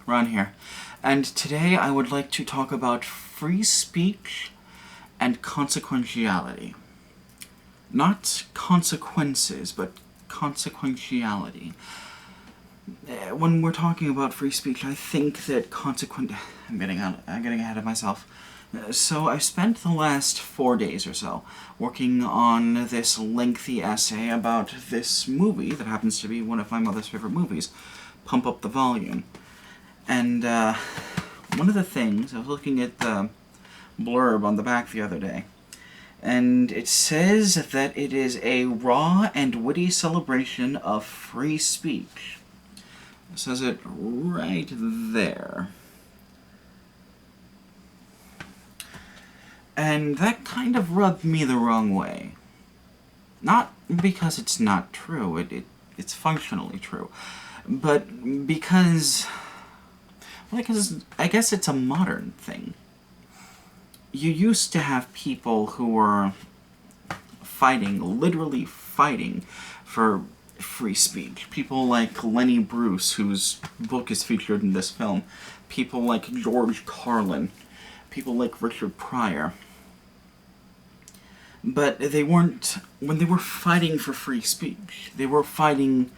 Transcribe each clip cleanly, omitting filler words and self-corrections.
Ron here, and today I would like to talk about free speech and consequentiality. Not consequences, but consequentiality. When we're talking about free speech, I think that I'm getting ahead of myself. So I've spent the last 4 days or so working on this lengthy essay about this movie that happens to be one of my mother's favorite movies, Pump Up the Volume. And one of the things, I was looking at the blurb on the back the other day, and it says that it is a raw and witty celebration of free speech. It says it right there. And that kind of rubbed me the wrong way. Not because it's not true, it's functionally true, but because I guess it's a modern thing. You used to have people who were literally fighting for free speech. People like Lenny Bruce, whose book is featured in this film. People like George Carlin. People like Richard Pryor. But when they were fighting for free speech, they were fighting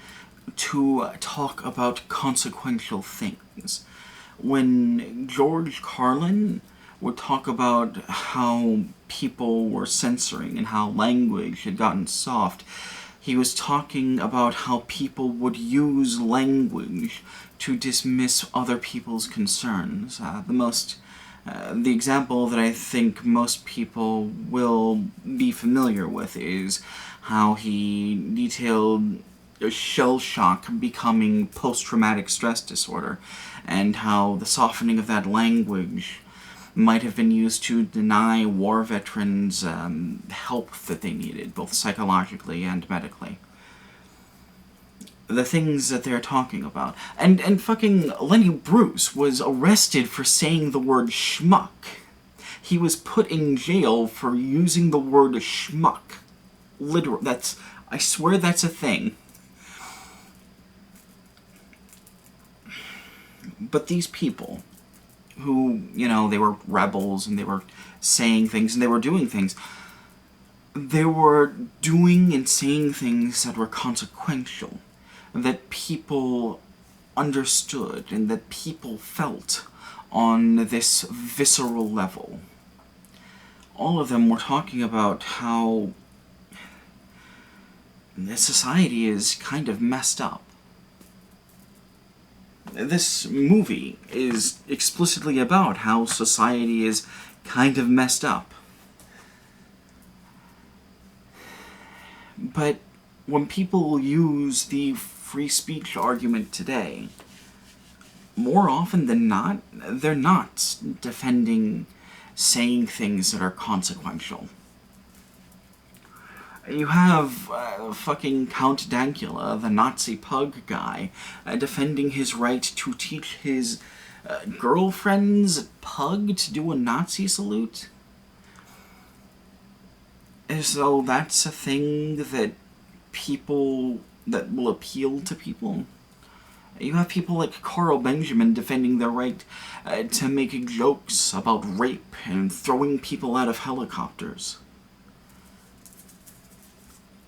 to talk about consequential things. When George Carlin would talk about how people were censoring and how language had gotten soft, he was talking about how people would use language to dismiss other people's concerns. The example that I think most people will be familiar with is how he detailed shell shock becoming post-traumatic stress disorder, and how the softening of that language might have been used to deny war veterans help that they needed, both psychologically and medically. The things that they're talking about. And fucking Lenny Bruce was arrested for saying the word schmuck. He was put in jail for using the word schmuck. Literally, I swear that's a thing. But these people, who, they were rebels and they were saying things and they were doing things, they were doing and saying things that were consequential, that people understood and that people felt on this visceral level. All of them were talking about how this society is kind of messed up. This movie is explicitly about how society is kind of messed up. But when people use the free speech argument today, more often than not, they're not defending saying things that are consequential. You have fucking Count Dankula, the Nazi pug guy, defending his right to teach his girlfriend's pug to do a Nazi salute. As though that's a thing that will appeal to people. You have people like Carl Benjamin defending their right to make jokes about rape and throwing people out of helicopters.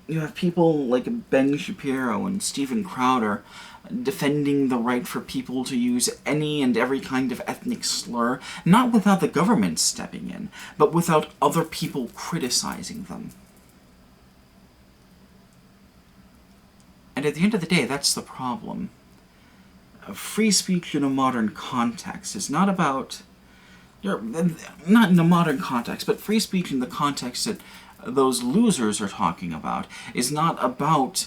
You have people like Ben Shapiro and Steven Crowder defending the right for people to use any and every kind of ethnic slur, not without the government stepping in, but without other people criticizing them. And at the end of the day, that's the problem. Free speech in a modern context is not about... not in a modern context, but free speech in the context that those losers are talking about is not about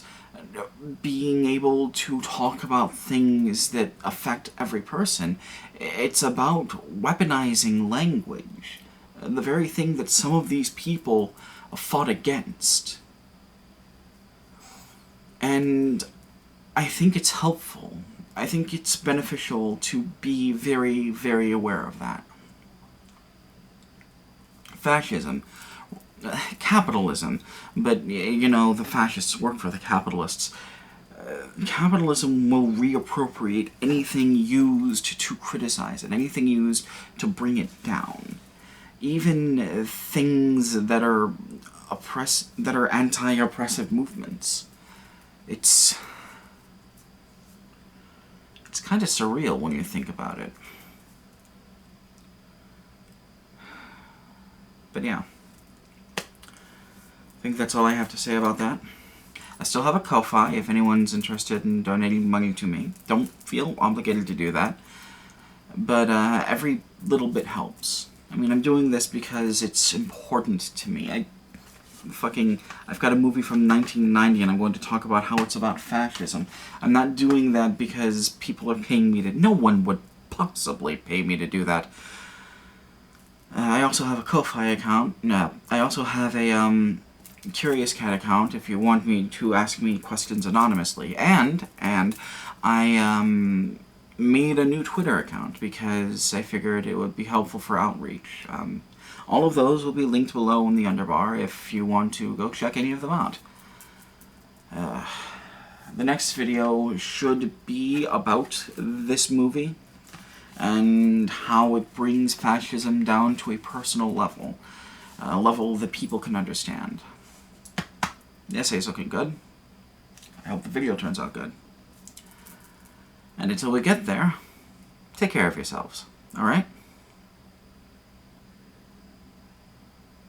being able to talk about things that affect every person. It's about weaponizing language, the very thing that some of these people fought against. And I think it's helpful. I think it's beneficial to be very, very aware of that. Fascism, capitalism, but the fascists work for the capitalists. capitalism will reappropriate anything used to criticize it, anything used to bring it down. Even things that are anti-oppressive movements. It's kind of surreal when you think about it. But yeah, I think that's all I have to say about that. I still have a Ko-Fi if anyone's interested in donating money to me. Don't feel obligated to do that. But every little bit helps. I mean, I'm doing this because it's important to me. I've got a movie from 1990 and I'm going to talk about how it's about fascism. I'm not doing that because people are paying me to... No one would possibly pay me to do that. I also have a Ko-Fi account. No, I also have a Curious Cat account if you want me to ask me questions anonymously. And I made a new Twitter account because I figured it would be helpful for outreach. All of those will be linked below in the underbar if you want to go check any of them out. The next video should be about this movie and how it brings fascism down to a personal level, a level that people can understand. The essay's looking good. I hope the video turns out good. And until we get there, take care of yourselves, alright?